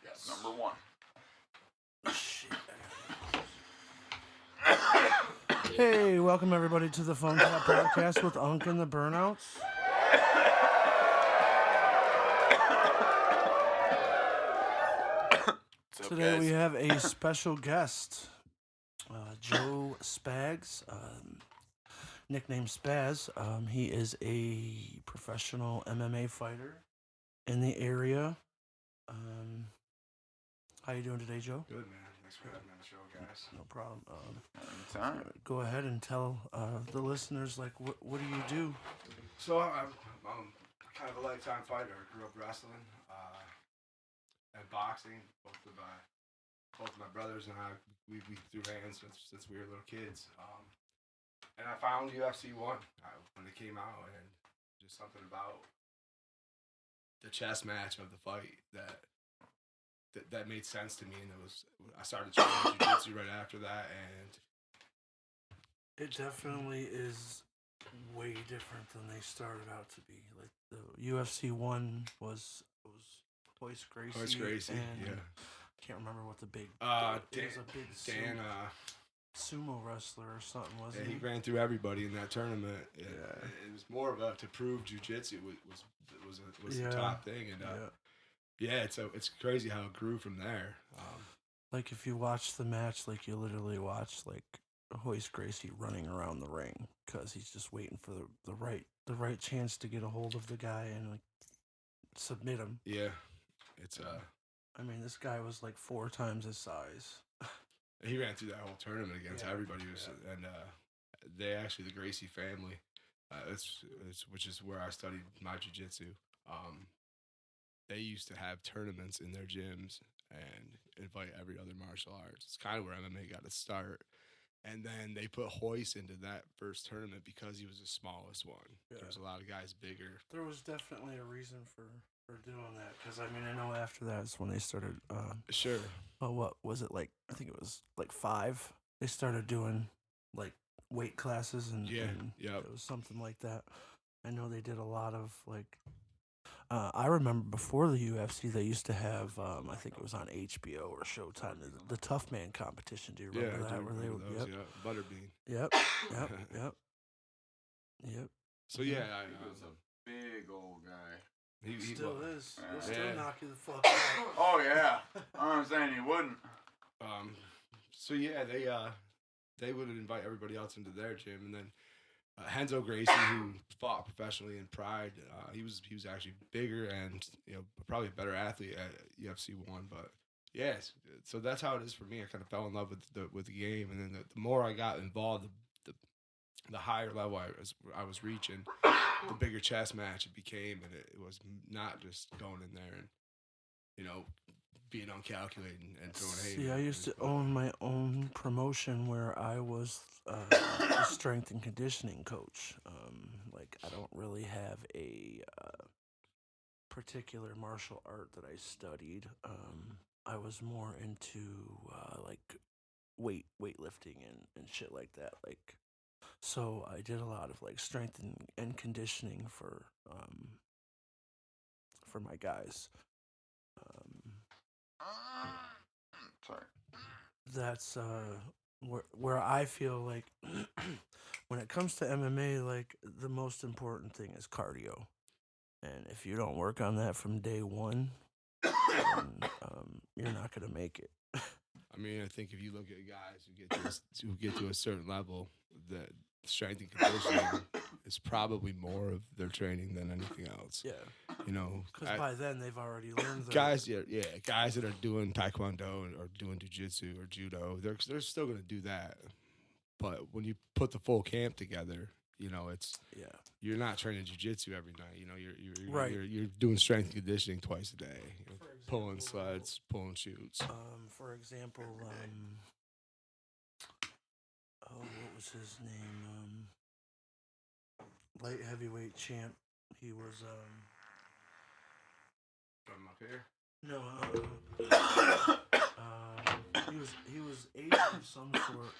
Yes. Number one. Shit. Hey, welcome everybody to the Phone Tap Podcast with Unk and the Burnouts. Today we have a special guest, Joe Spags, nicknamed Spaz. He is a professional MMA fighter in the area. How you doing today, Joe? Good, man. Thanks for having me on the show, guys. No problem. Anytime. Go ahead and tell the listeners, like, what do you do? So I'm kind of a lifetime fighter. I grew up wrestling and boxing. Both of my brothers and I, we threw hands since we were little kids. And I found UFC 1 when it came out, and just something about the chess match of the fight that made sense to me, and I started training jiu-jitsu right after that, and it definitely is way different than they started out to be. Like the UFC 1 was Royce Gracie. Royce Gracie, and yeah. I can't remember what the big. Dan, was a big sumo wrestler or something, wasn't he? He ran through everybody in that tournament. It was more of a to prove jiu-jitsu was the top thing, and it's crazy how it grew from there. Like if you watch the match, like you literally watch like Royce Gracie running around the ring because he's just waiting for the right chance to get a hold of the guy and like submit him. Yeah, it's I mean, this guy was like 4 times his size. He ran through that whole tournament against everybody, and they actually, the Gracie family, which is where I studied my jiu-jitsu. They used to have tournaments in their gyms and invite every other martial arts. It's kind of where MMA got its start. And then they put Royce into that first tournament because he was the smallest one. Yeah. There was a lot of guys bigger. There was definitely a reason for doing that, because I mean, I know after that's when they started. Sure. Well, what was it like? I think it was like 5. They started doing like weight classes, and it was something like that. I know they did a lot of like. I remember before the UFC, they used to have, I think it was on HBO or Showtime, the Tough Man competition. Do you remember that? Where they were, Butterbean. Yep. So he was a big old guy. He still is. He'll still knock you the fuck out. Oh yeah, I'm saying he wouldn't. So yeah, they would invite everybody else into their gym, and then Renzo Gracie, who fought professionally in Pride, he was actually bigger and probably a better athlete at UFC 1. But yes, so that's how it is for me. I kind of fell in love with the game, and then the more I got involved, the higher level I was reaching, the bigger chess match it became, and it was not just going in there and being uncalculated and throwing hate. See, I used to own my own promotion where I was a strength and conditioning coach. Like, I don't really have a particular martial art that I studied. I was more into like weightlifting and shit like that. Like, so I did a lot of like strength and conditioning for my guys. Sorry. That's where I feel like when it comes to MMA, like the most important thing is cardio, and if you don't work on that from day one, then, you're not gonna make it. I mean, I think if you look at guys who get to a certain level, that strength and conditioning is probably more of their training than anything else. Yeah. Because by then they've already learned that. Guys that are doing taekwondo or doing jiu-jitsu or judo, they're still going to do that. But when you put the full camp together, it's you're not training jiu-jitsu every night. You're doing strength and conditioning twice a day. Pulling sleds, pulling chutes. For example, what was his name? Light heavyweight champ. He was From up here? No, he was Asian of some sort.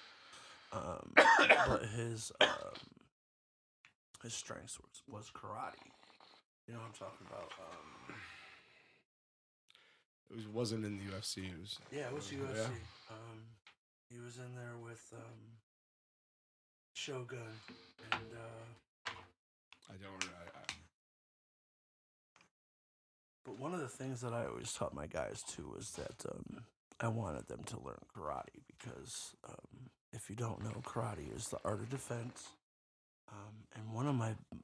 But his strength was karate. You know what I'm talking about? wasn't in the UFC. It was Yeah, it was UFC. Yeah. He was in there with Shogun, and I don't. but one of the things that I always taught my guys too was that I wanted them to learn karate because if you don't know, karate is the art of defense. And one of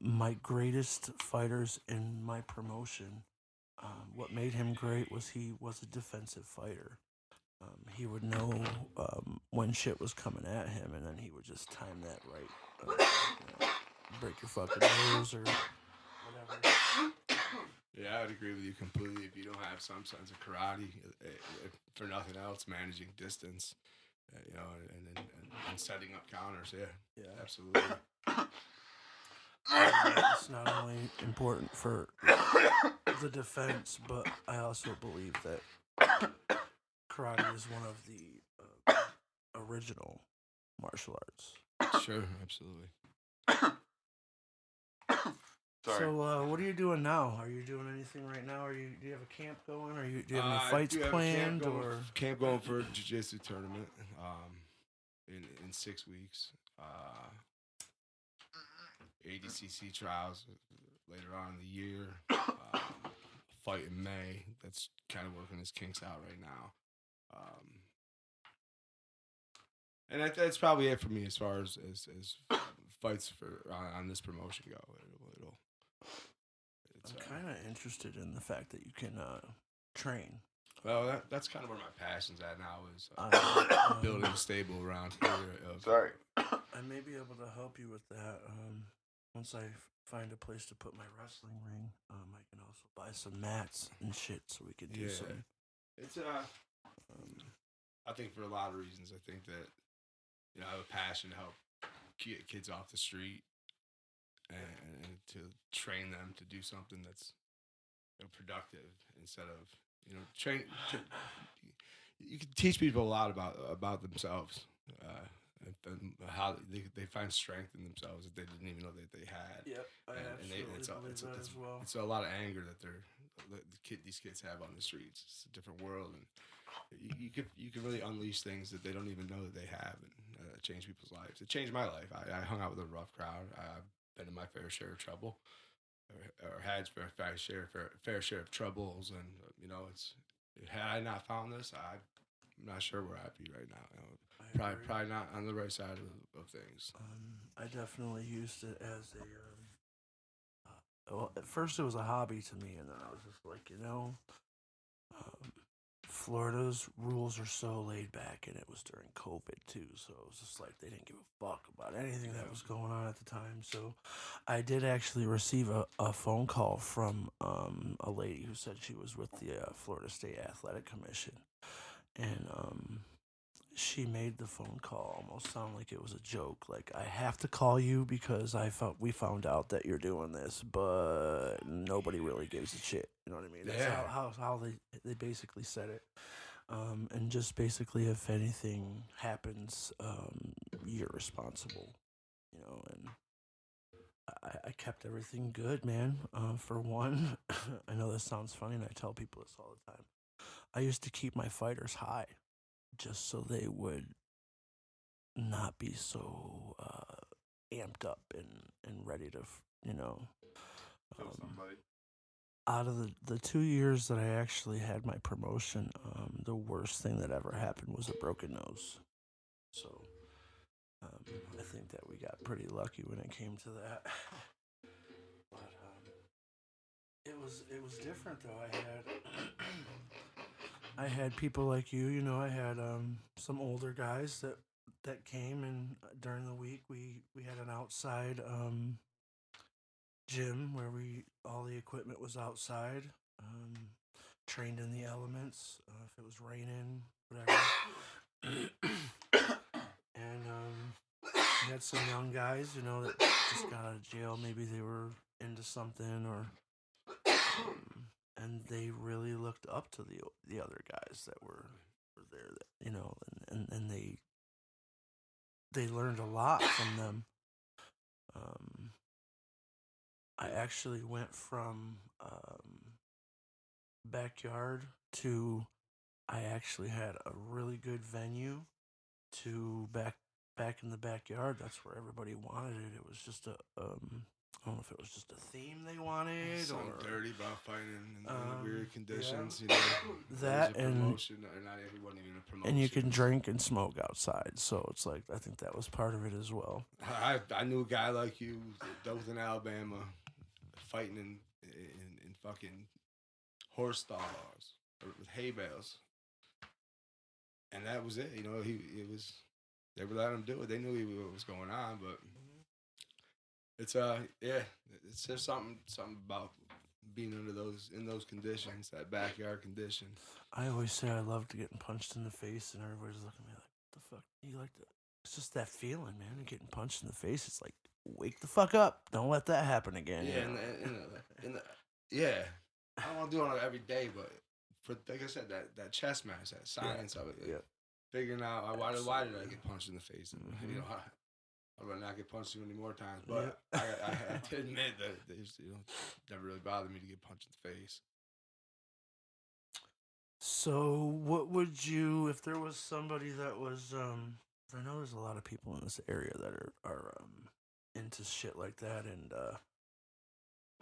my greatest fighters in my promotion, what made him great was he was a defensive fighter. He would know when shit was coming at him, and then he would just time that right. Break your fucking nose or whatever. Yeah, I would agree with you completely. If you don't have some sense of karate, for nothing else, managing distance, and setting up counters. Yeah, absolutely. It's not only important for the defense, but I also believe that karate is one of the original martial arts. Sure, absolutely. Sorry. So, what are you doing now? Are you doing anything right now? Do you have a camp going? Do you have any I fights do have a planned? camp going for a jiu-jitsu tournament in 6 weeks. ADCC trials later on in the year. Fight in May. That's kind of working his kinks out right now. And that's probably it for me as far as fights for on this promotion go. I'm kind of interested in the fact that you can train. Well, that's kind of where my passion's at now is building a stable around here. Sorry. I may be able to help you with that. Once I find a place to put my wrestling ring, I can also buy some mats and shit so we could do some. It's I think for a lot of reasons, I think that I have a passion to help get kids off the street and to train them to do something that's productive instead of train. You can teach people a lot about themselves. And how they find strength in themselves that they didn't even know that they had. Yep, I absolutely believe that as well. It's a lot of anger that these kids have on the streets. It's a different world, and you can really unleash things that they don't even know that they have, and change people's lives. It changed my life. I hung out with a rough crowd. I've been in my fair share of trouble, or had fair share of troubles, and had I not found this, I'm not sure where I'd be right now. Probably not on the right side of things. I definitely used it as well, at first it was a hobby to me, and then I was just like, Florida's rules are so laid back, and it was during COVID too, so it was just like they didn't give a fuck about anything that was going on at the time. So I did actually receive a phone call from a lady who said she was with the Florida State Athletic Commission, and she made the phone call almost sound like it was a joke. Like, I have to call you because we found out that you're doing this, but nobody really gives a shit. You know what I mean? That's how they basically said it. And just basically, if anything happens, you're responsible. And I kept everything good, man. For one, I know this sounds funny, and I tell people this all the time. I used to keep my fighters high, just so they would not be so amped up and ready to, Kill somebody. Out of the 2 years that I actually had my promotion, the worst thing that ever happened was a broken nose. So I think that we got pretty lucky when it came to that. But it was different though. I had people like you, I had some older guys that came, and during the week we had an outside gym where all the equipment was outside, trained in the elements, if it was raining, whatever. And we had some young guys, that just got out of jail. Maybe they were into something, or and they really looked up to the other guys that were there, and they learned a lot from them. I actually went from backyard to I actually had a really good venue to back in the backyard. That's where everybody wanted it. It was just I don't know if it was just a theme they wanted Something or dirty about fighting in weird yeah. conditions, you know. That There's a and promotion, or not everyone even a promotion. and you can drink and smoke outside. So it's like I think that was part of it as well. I knew a guy like you, Dothan, Alabama, fighting in fucking horse stalls or with hay bales, and that was it. You know, they were letting him do it. They knew what was going on, but it's it's just something about being in those conditions, that backyard condition. I always say I loved getting punched in the face, and everybody's looking at me like, "What the fuck? You like to?" It's just that feeling, man. Of getting punched in the face. It's like, wake the fuck up. Don't let that happen again. Yeah, you know? yeah. I don't want to do it every day, but for like I said, that chess match, that science of it, like, figuring out why did I get punched in the face, and you know, I would not get punched too many more times, but I have to admit that never really bothered me to get punched in the face. So, what would you, if there was somebody that was, I know there's a lot of people in this area that are into shit like that, and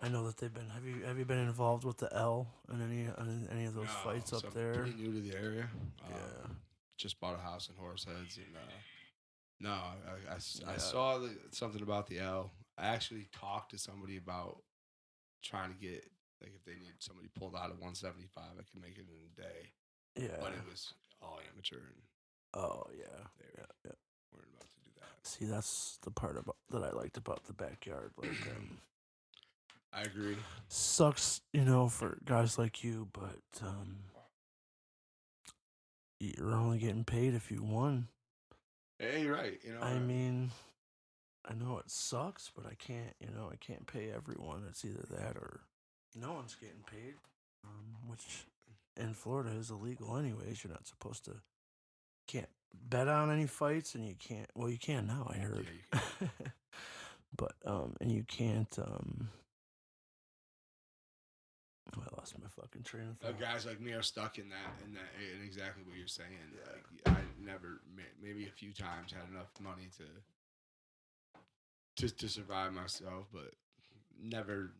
I know that they've been. Have you been involved with the L in any of those fights up there? Pretty new to the area. Yeah. Just bought a house in Horseheads, and no, I saw something about the L. I actually talked to somebody about trying to get, like, if they need somebody pulled out at 175, I can make it in a day. Yeah. But it was all amateur. And oh yeah. Yeah. weren't about to do that. See, that's the part that I liked about the backyard. Like, I agree. sucks, for guys like you, but you're only getting paid if you won. Hey, you're right. I mean, I know it sucks, but I can't pay everyone. It's either that or no one's getting paid, which in Florida is illegal anyways. You're not supposed to, can't bet on any fights, and you can't, well, you can now, I heard. Yeah, you can. But, and you can't, I lost my fucking train of thought. Guys like me are stuck in exactly what you're saying. Like, I never, maybe a few times, had enough money to survive myself, but never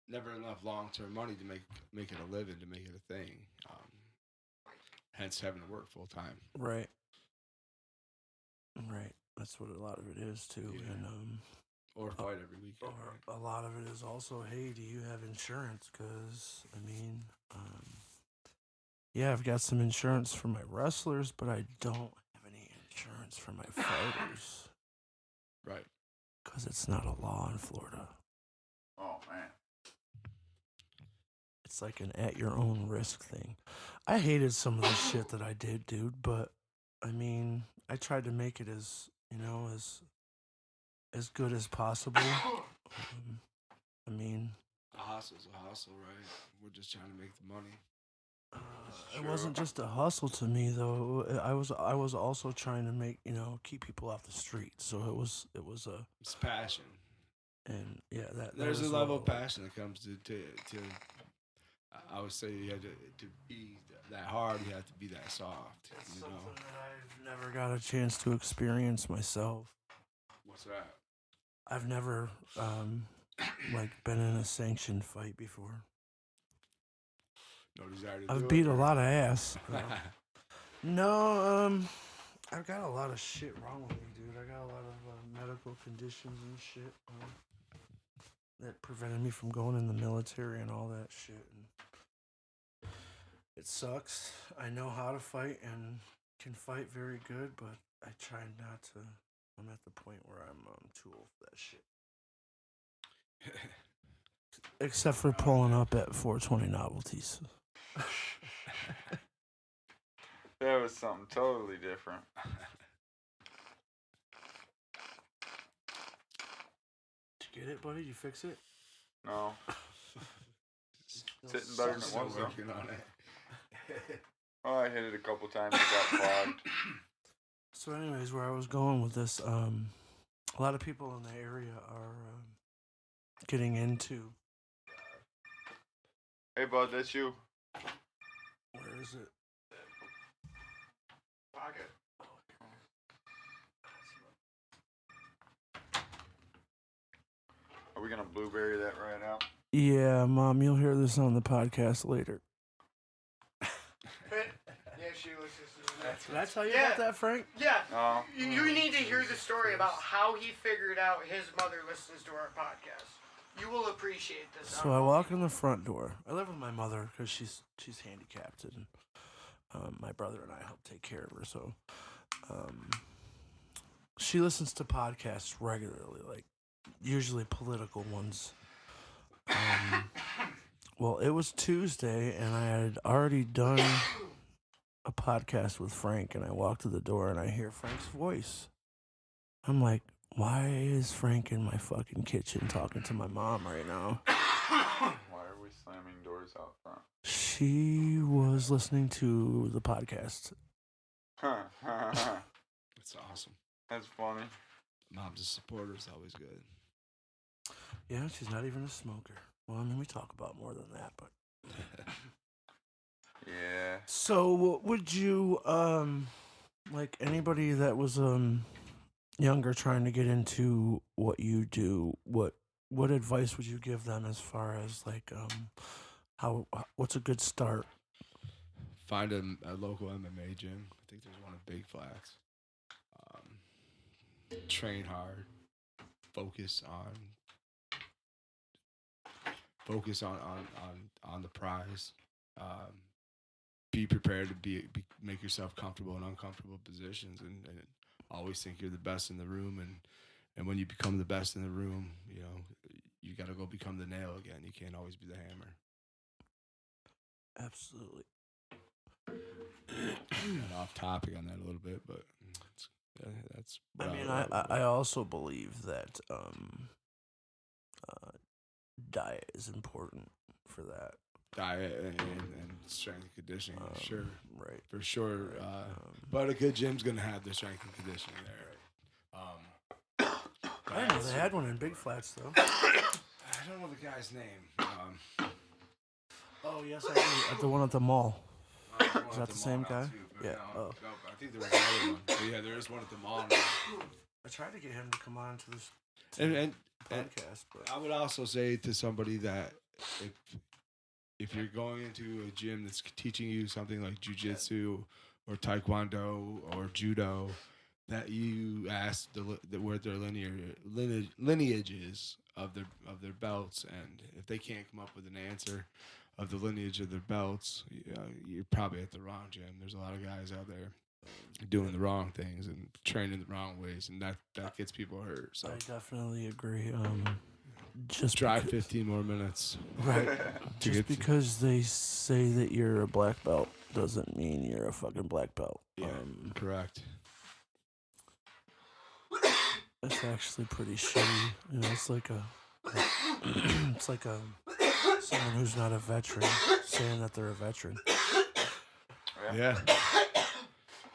enough long-term money to make it a living, to make it a thing. Hence having to work full time. Right. That's what a lot of it is too. Yeah. And or fight every weekend. Or a lot of it is also, hey, do you have insurance? Because I mean, yeah, I've got some insurance for my wrestlers, but I don't have any insurance for my fighters. Right. Because it's not a law in Florida. Oh man. It's like an at your own risk thing. I hated some of the shit that I did, dude, but I mean, I tried to make it as good as possible. I mean, a hustle's a hustle, right? We're just trying to make the money. It wasn't just a hustle to me, though. I was also trying to keep people off the street. So it was it's passion. And yeah, there's a level of passion that comes to I would say you had to be that hard, you have to be that soft. It's something that I've never got a chance to experience myself. What's that? I've never been in a sanctioned fight before. No desire to I've beat a lot of ass. No, I've got a lot of shit wrong with me, dude. I got a lot of medical conditions and shit that prevented me from going in the military and all that shit. And it sucks. I know how to fight and can fight very good, but I try not to. I'm at the point where I'm too old for that shit. Except for pulling up at 420 Novelties. That was something totally different. Did you get it, buddy? Did you fix it? No. Sitting better than it was, though. Working on it. Oh, I hit it a couple times. It got clogged. So anyways, where I was going with this, a lot of people in the area are getting into... Hey, bud, that's you. Where is it? Pocket. Are we gonna blueberry that right now? Yeah, Mom, you'll hear this on the podcast later. Yeah, she listens to that. Did I tell you Yeah. about that, Frank? Yeah. No. You need to hear the story about how he figured out his mother listens to our podcast. You will appreciate this. So I walk in the front door. I live with my mother because she's handicapped, and my brother and I help take care of her. So she listens to podcasts regularly, like usually political ones. Well, it was Tuesday, and I had already done a podcast with Frank, and I walk to the door, and I hear Frank's voice. I'm like, why is Frank in my fucking kitchen talking to my mom right now? Why are we slamming doors out front? She was listening to the podcast. That's awesome. That's funny. Mom's a supporter is always good. Yeah, she's not even a smoker. Well, I mean, we talk about more than that, but. Yeah. So, would you, like anybody that was younger trying to get into what you do, what advice would you give them as far as like what's a good start? Find a local MMA gym. I think there's one in Big Flats. Train hard. Focus on the prize. Be prepared to make yourself comfortable in uncomfortable positions, and always think you're the best in the room. And when you become the best in the room, you know you got to go become the nail again. You can't always be the hammer. Absolutely. Got off topic on that a little bit, but that's. I mean, I also believe that diet is important for that. Diet and strength and conditioning, sure, Right. for sure. But a good gym's gonna have the strength and conditioning there. I didn't know they had one in Big Flats though. I don't know the guy's name. Oh yes, I do. At the one at the mall. Is that the same guy? Yeah. No, I think there was another one. But yeah, there is one at the mall now. I tried to get him to come on to this And podcast, but I would also say to somebody that if you're going into a gym that's teaching you something like jiu-jitsu or taekwondo or judo, that you ask where their lineage is of their belts, and if they can't come up with an answer of the lineage of their belts, you're probably at the wrong gym. There's a lot of guys out there doing the wrong things and training the wrong ways, and that gets people hurt. So I definitely agree. Just drive 15 more minutes. Right. To Just get to- because they say that you're a black belt doesn't mean you're a fucking black belt. Yeah, correct. It's actually pretty shitty. You know, it's like it's like someone who's not a veteran saying that they're a veteran. Yeah.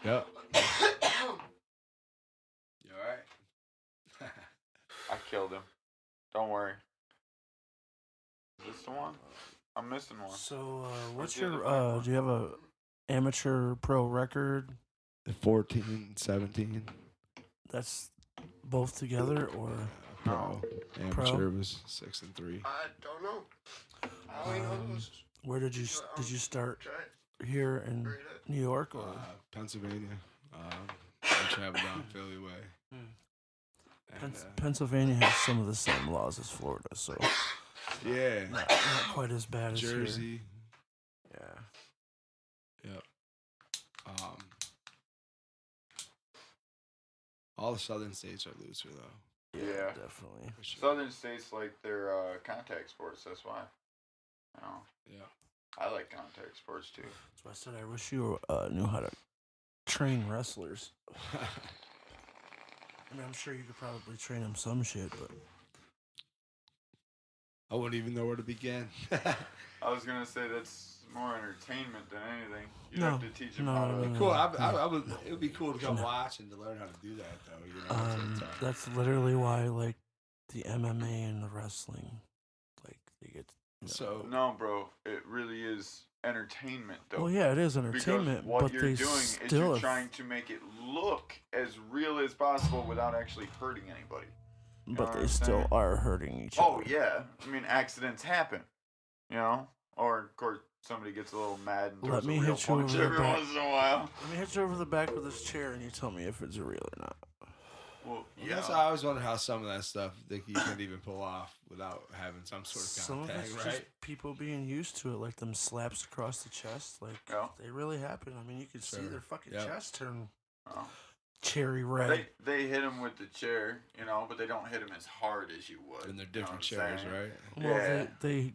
Yep. You all right? I killed him. Don't worry. Is this the one? I'm missing one. So, what's the other your black one? do you have a amateur pro record? 14, 17. That's both together, or Pro. Pro? Amateur was 6 and 3. I don't know. I only know those. where did you start Try it. here in Read it. New York, or Pennsylvania. I traveled down Philly way. And, Pennsylvania has some of the same laws as Florida, so yeah. not quite as bad as here. Jersey. Yeah. Yep. All the southern states are looser though. Yeah. Definitely. For sure. Southern states like their contact sports. That's why. You know, Yeah. I like contact sports too. That's why I said I wish you knew how to train wrestlers. I mean, I'm sure you could probably train them some shit, but I wouldn't even know where to begin. I was gonna say that's more entertainment than anything. You No. have to teach them No, how to. no, no. Cool. I would. It would be cool to come watch and to learn how to do that, though. You know, it's, that's literally why, like, the MMA and the wrestling, like, they get. so No, bro, it really is entertainment, though. Well, yeah, it is Because entertainment, what but you're they doing is still you're have- trying to make it look as real as possible without actually hurting anybody. You know but what they I'm still saying? are hurting each Oh, other. yeah. I mean, accidents happen, you know? Or, of course, somebody gets a little mad and Let throws me a real hit you punch over the every back. once in a while. Let me hit you over the back with this chair, and you tell me if it's real or not. Well, Yeah. That's why I always wonder how some of that stuff you can't even pull off without having some sort of Some of contact, it's right? just people being used to it, like them slaps across the chest. Like, Yeah. they really happen. I mean, you can see Sure. their fucking Yep. chest turn Oh. cherry red. They hit him with the chair, you know, but they don't hit him as hard as you would. And they're you know different what I'm chairs, saying? right? Well, Yeah.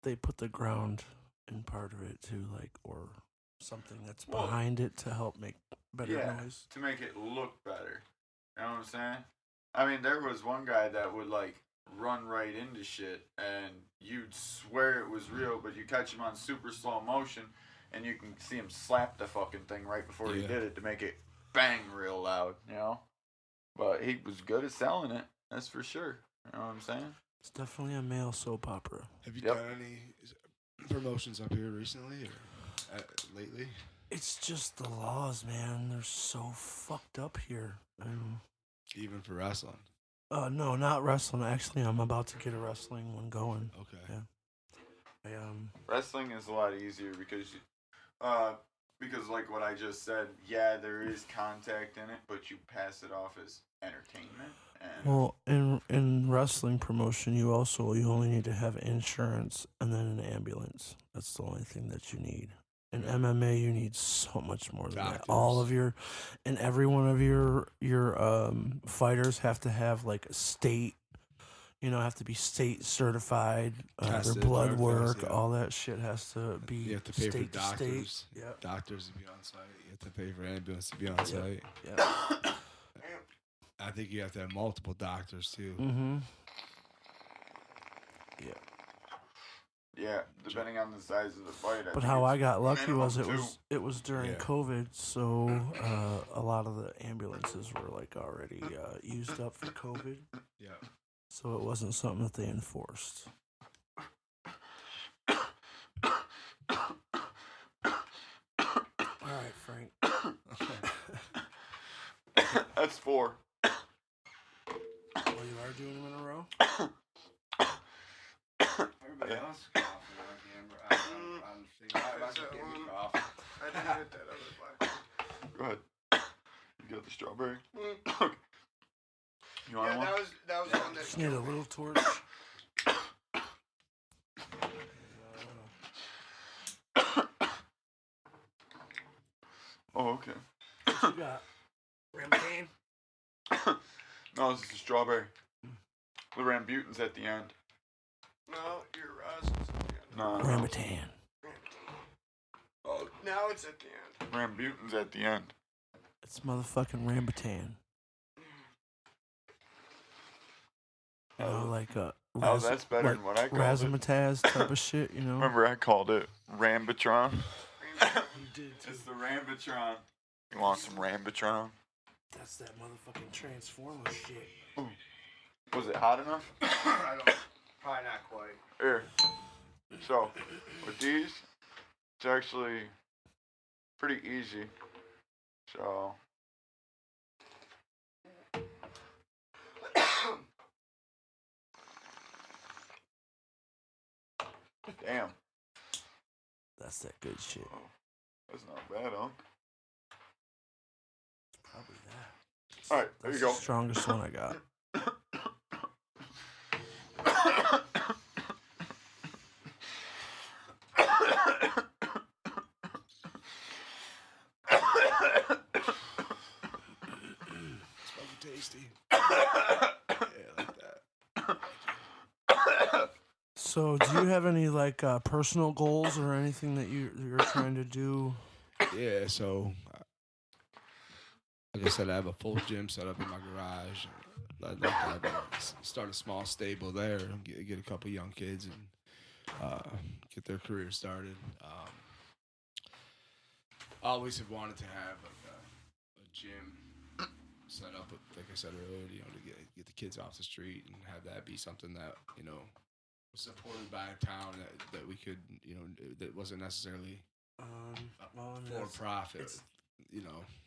they put the ground in part of it too, like, or something that's Well, behind it to help make better Yeah, noise. to make it look better. You know what I'm saying? I mean, there was one guy that would, like, run right into shit, and you'd swear it was real, but you catch him on super slow motion, and you can see him slap the fucking thing right before he Yeah. did it to make it bang real loud, you know? But he was good at selling it, that's for sure. You know what I'm saying? It's definitely a male soap opera. Have you Yep. done any promotions up here recently or lately? It's just the laws, man. They're so fucked up here. And Even for wrestling? no, not wrestling. Actually, I'm about to get a wrestling one going. Okay. Yeah. Wrestling is a lot easier because like what I just said, yeah, there is contact in it, but you pass it off as entertainment. And Well, in wrestling promotion, you only need to have insurance and then an ambulance. That's the only thing that you need. In MMA, you need so much more than that. All of every one of your fighters have to have like a state. Have to be state certified. Their Tested, blood drug work, test, yeah. all that shit has to be You have to pay for state to state. doctors. Yep. Doctors to be on site. You have to pay for ambulance to be on site. Yeah. I think you have to have multiple doctors too. Mm-hmm. yeah, depending on the size of the fight. But how I got lucky was minimum it was during Yeah. COVID, so a lot of the ambulances were like already used up for COVID, Yeah. so it wasn't something that they enforced. All right, Frank. That's 4. Oh, you are doing them in a row? Everybody Yeah. else coughing on camera. I didn't hit that other button. Go ahead. You got the strawberry? Mm. You want Yeah, one? that was the one that Just need a little torch. Oh, okay. What you got? Rambutan? No, this is the strawberry. The Rambutan's at the end. No, your rasp's at the end. No, Rambutan. Oh, now it's at the end. Rambutan's at the end. It's motherfucking Rambutan. Like Oh, that's better like than what I called it. razzmatazz type of shit, Remember, I called it Rambitron. You did too. It's the Rambitron. You want some Rambitron? That's that motherfucking Transformer shit. Was it hot enough? I don't. Probably not quite. Here. So, with these, it's actually pretty easy. So, damn. That's that good shit. That's not bad, huh? Probably that. All right, there That's you go. the strongest one I got. It's fucking tasty. Yeah, like that. So, do you have any like personal goals or anything that you're trying to do? Yeah, so like I said, I have a full gym set up in my garage. I'd like to start a small stable there, get a couple young kids and get their career started. I always have wanted to have like a gym set up, like I said earlier, to get the kids off the street and have that be something that supported by a town that we could, that wasn't necessarily Well, and for it's profit,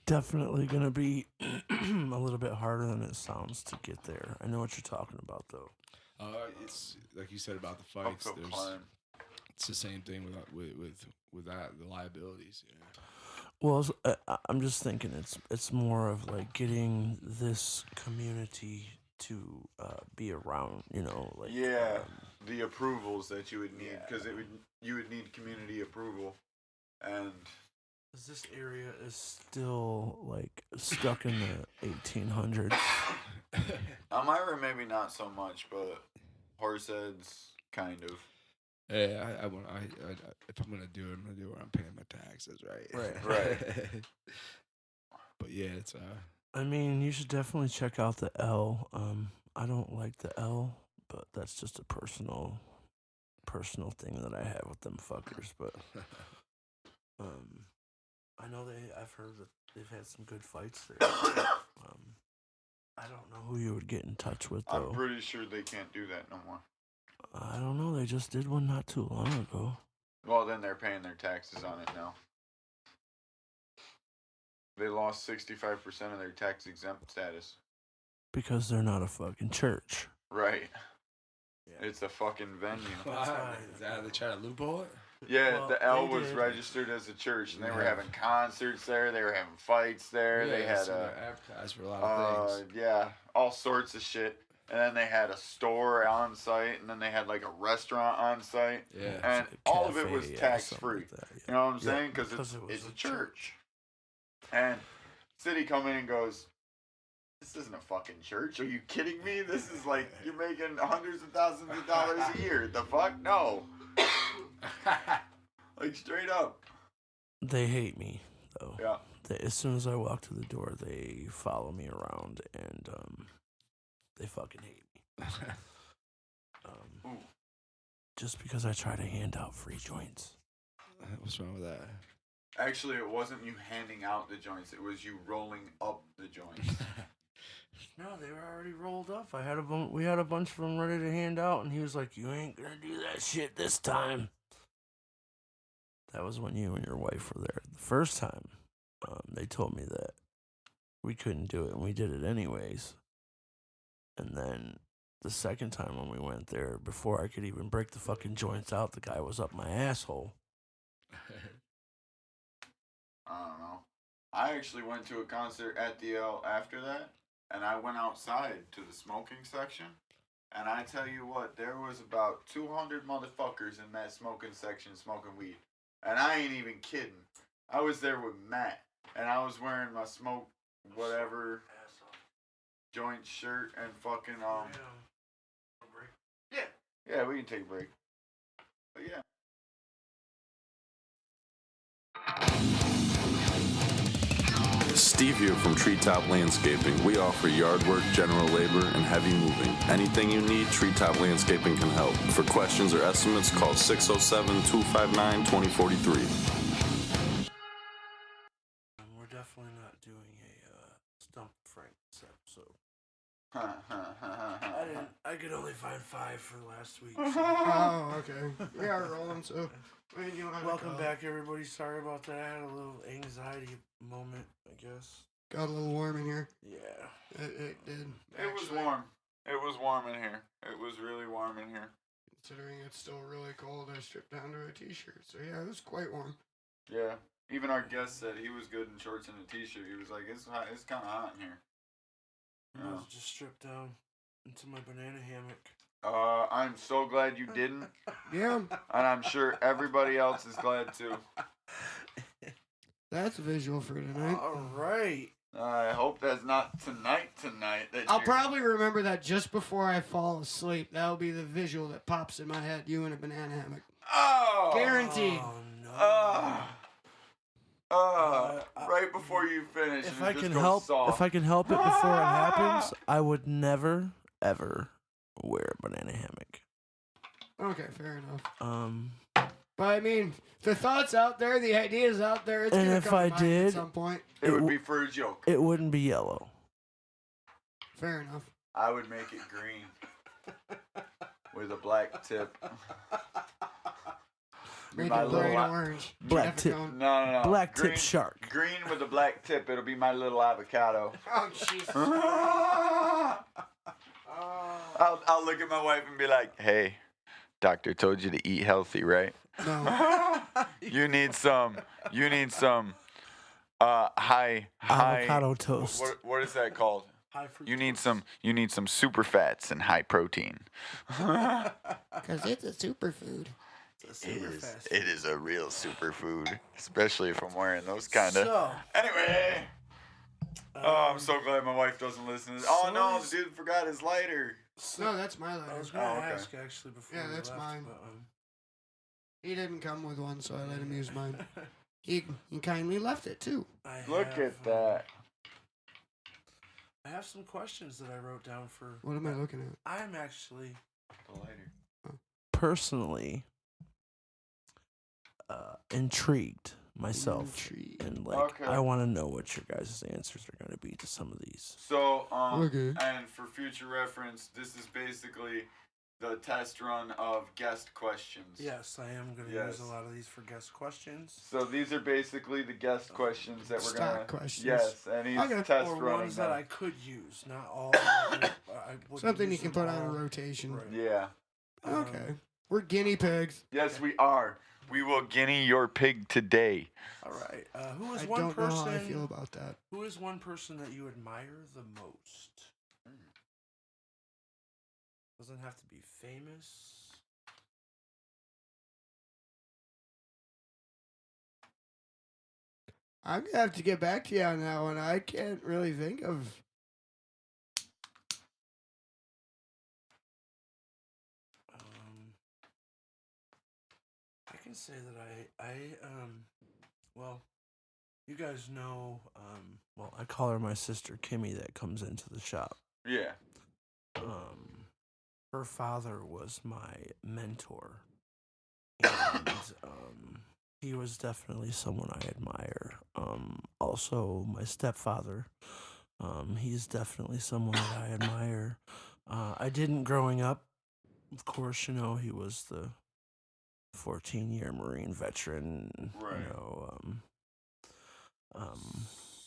definitely gonna be a little bit harder than it sounds to get there. I know what you're talking about, though. It's like you said about the fights. It's the same thing with that, the liabilities. Yeah. Well, I'm just thinking it's more of like getting this community to be around, like the approvals that you would need, because you would need community approval, and this area is still like stuck in the 1800s. Elmira maybe not so much, but Horseheads kind of. Yeah, I want. If I'm gonna do it, I'm gonna do it where I'm paying my taxes, right? Right. But yeah, it's I mean, you should definitely check out the L. I don't like the L, but that's just a personal thing that I have with them fuckers. But I know I've heard that they've had some good fights there. I don't know who you would get in touch with, though. I'm pretty sure they can't do that no more. I don't know. They just did one not too long ago. Well, then they're paying their taxes on it now. They lost 65% of their tax exempt status. Because they're not a fucking church. Right. Yeah. It's a fucking venue. Is that how they try to loophole it? Yeah, Well, the L they was did. registered as a church, and they were Yeah. having concerts there. They were having fights there. Yeah, they had they're advertised for a lot of things. all sorts of shit. And then they had a store on site, and then they had like a restaurant on site, Yeah. and It's a all of it cafe, was yeah, tax something free. like that, yeah. You know what I'm Yeah, saying? Because because it was it's a a church. And city come in and goes, "This isn't a fucking church. Are you kidding me? This is like you're making hundreds of thousands of dollars a year. The fuck? No." Like straight up. They hate me, though. Yeah. As soon as I walk through the door, they follow me around, and they fucking hate me. Ooh. Just because I try to hand out free joints. What's wrong with that? Actually, it wasn't you handing out the joints. It was you rolling up the joints. No, they were already rolled up. We had a bunch of them ready to hand out, and he was like, "You ain't gonna do that shit this time." That was when you and your wife were there. The first time, they told me that we couldn't do it, and we did it anyways. And then the second time when we went there, before I could even break the fucking joints out, the guy was up my asshole. I don't know. I actually went to a concert at the L after that, and I went outside to the smoking section. And I tell you what, there was about 200 motherfuckers in that smoking section smoking weed. And I ain't even kidding. I was there with Matt, and I was wearing my smoke whatever joint shirt and fucking Yeah, we can take a break. But yeah. Steve here from Treetop Landscaping. We offer yard work, general labor, and heavy moving. Anything you need, Treetop Landscaping can help. For questions or estimates, call 607-259-2043. We're definitely not doing a Stump Frank episode. I could only find 5 for last week. So. Oh, okay. We are rolling, so. Welcome back, everybody. Sorry about that. I had a little anxiety moment, I guess. Got a little warm in here. Yeah. It did. It was warm. It was warm in here. It was really warm in here. Considering it's still really cold, I stripped down to a t-shirt. So yeah, it was quite warm. Yeah. Even our guest said he was good in shorts and a t-shirt. He was like, it's kind of hot in here. I was just stripped down into my banana hammock. I'm so glad you didn't. Yeah, And I'm sure everybody else is glad too. that's a visual for tonight. All right. I hope that's not tonight that I'll you're- probably remember that just before I fall asleep. That'll be the visual that pops in my head. You in a banana hammock. Oh! Guaranteed. Oh, no. Right before you finish. If and I it just can goes help, soft. if I can help it before it happens, I would never, ever wear a banana hammock. Okay, fair enough. But I mean, the thought's out there, the idea's out there. It's And gonna if come to I mind did- at some point. It would it be for a joke. it wouldn't be yellow. Fair enough. I would make it green. with a black tip. Be Make my it little bright a- orange. Black Never tip. gone- No. Black green, tip shark. Green with a black tip. It'll be my little avocado. Oh, Jesus. I'll Oh. look at my wife and be like, "Hey, doctor told you to eat healthy, right? No. You need some high Avocado toast. What is that called? High fructose. You need some super fats and high protein. Because it's a superfood. It is a real superfood, especially if I'm wearing those kind of. So, Anyway. Oh, I'm so glad my wife doesn't listen to this. Oh so no, is- the dude forgot his lighter. No, that's my I letter. was gonna Oh, okay. ask actually before. Yeah, we that's left, mine. But, He didn't come with one, so I let him use mine. He kindly left it, too. I Look have, at that. I have some questions that I wrote down for. What am I looking at? I'm actually The lighter. personally intrigued myself, Intrigued. and like Okay. I want to know what your guys' answers are going to be to some of these. So, Okay. and for future reference, this is basically the test run of guest questions. Yes, I am going to Yes. use a lot of these for guest questions. So these are basically the guest questions that we're Stock gonna. questions. Yes, and he's Okay. test Or running ones that them. I could use, not all. I wouldn't Something you use can them put on a all. rotation. Right. Yeah. Okay. We're guinea pigs. Yes, we are. We will guinea your pig today. All right. Who is I one don't know person? how I feel about that. Who is one person that you admire the most? Doesn't have to be famous. I'm going to have to get back to you on that one. I can't really think of. I can say that well, you guys know, well, I call her my sister Kimmy that comes into the shop. Yeah. Her father was my mentor, and he was definitely someone I admire. Also, my stepfather, he's definitely someone that I admire. I didn't growing up. Of course, you know, he was the 14-year Marine veteran. Right. You know,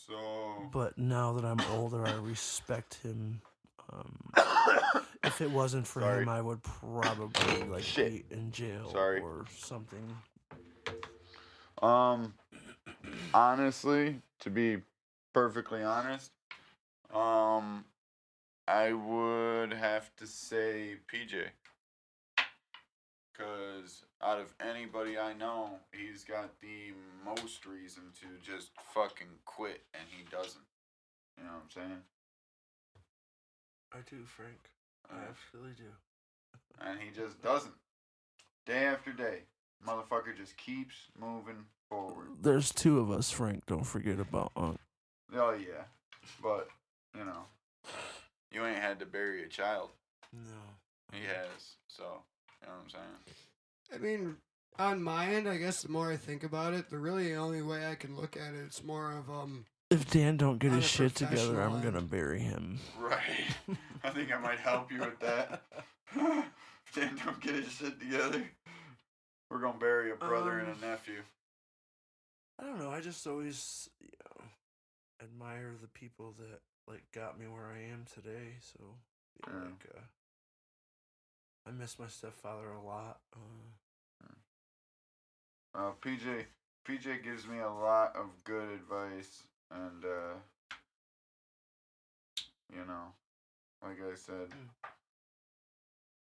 So. but now that I'm older, I respect him. If it wasn't for Sorry. him, I would probably like Shit. be in jail Sorry. or something. Honestly, to be perfectly honest, I would have to say PJ. Because out of anybody I know, he's got the most reason to just fucking quit, and he doesn't. You know what I'm saying? I do, Frank. I absolutely do. And he just doesn't. Day after day. Motherfucker just keeps moving forward. There's two of us, Frank. Don't forget about Unc. Oh, yeah. But, you know, you ain't had to bury a child. No. He has. So, you know what I'm saying? I mean, on my end, I guess the more I think about it, the really only way I can look at it, it's more of If Dan don't get On his a shit together, professional I'm end. gonna bury him. Right. I think I might help you with that. If Dan don't get his shit together, we're going to bury a brother and a nephew. I don't know. I just always, admire the people that like got me where I am today. So, yeah, Yeah. like, I miss my stepfather a lot. PJ gives me a lot of good advice, and you know, like I said,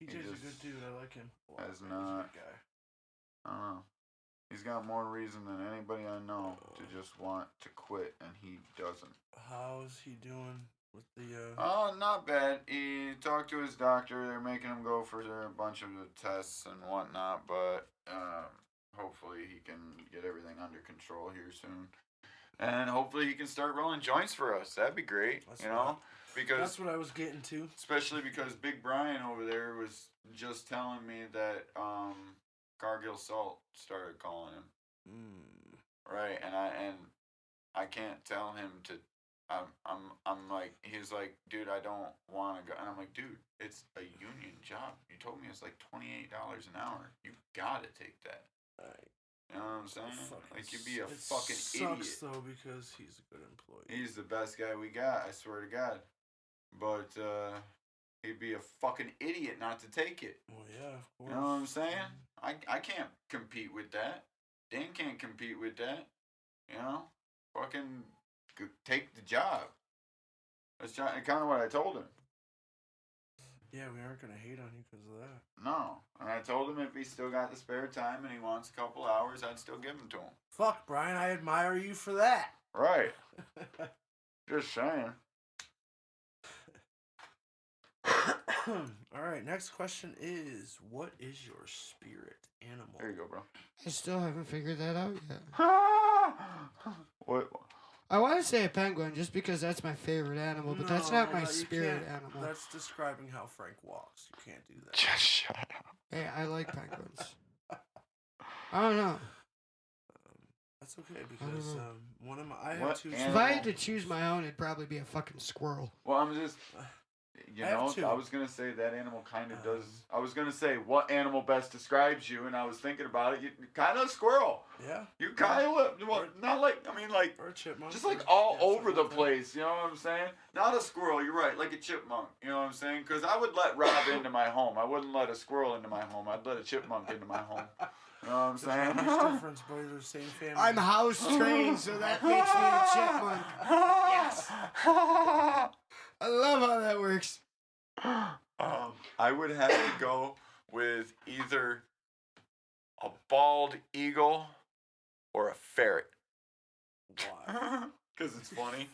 PJ's a just good dude. I like him. a lot. has He's a not- good guy. I don't know. He's got more reason than anybody I know to just want to quit, and he doesn't. How's he doing with the? Oh, not bad. He talked to his doctor. They're making him go for a bunch of the tests and whatnot, but hopefully he can get everything under control here soon. And hopefully he can start rolling joints for us. That'd be great, That's you know? Because That's what I was getting to. especially because Big Brian over there was just telling me that Cargill Salt started calling him. Right, and I can't tell him to. I'm like, he was like, dude, I don't want to go. And I'm like, dude, it's a union job. You told me it's like $28 an hour. You gotta take that. You know what I'm saying? Like, you'd be a fucking idiot. Sucks though because he's a good employee. He's the best guy we got, I swear to God. But he'd be a fucking idiot not to take it. Well, yeah, of course. You know what I'm saying? I can't compete with that. Dan can't compete with that. You know? Fucking take the job. That's kind of what I told him. Yeah, we aren't gonna hate on you because of that. No. And I told him if he still got the spare time and he wants a couple hours, I'd still give them to him. Fuck, Brian, I admire you for that. Right. Just saying. All right, next question is, what is your spirit animal? There you go, bro. I still haven't figured that out yet. What? I want to say a penguin just because that's my favorite animal, but that's not my you spirit can't- animal. That's describing how Frank walks. You can't do that. Just shut up. Hey, I like penguins. I don't know. That's okay because know. one of my I have What two. animal- If I had to choose my own, it'd probably be a fucking squirrel. Well, I'm just, you I have know, two. I was going to say that animal kind of does. I was going to say what animal best describes you, and I was thinking about it. You kind of squirrel. Yeah. You kind of, well, not like, I mean, like, Or a chipmunk. just like all Yeah, over something the like that. place, you know what I'm saying? Not a squirrel, you're right, like a chipmunk, you know what I'm saying? Because I would let Rob into my home. I wouldn't let a squirrel into my home. I'd let a chipmunk into my home. You know what I'm There's not much saying? difference, boy. They're the same family. I'm house trained, so that makes me a chipmunk. Yes! I love how that works. I would have to go with either a bald eagle or a ferret. Why? Because it's funny.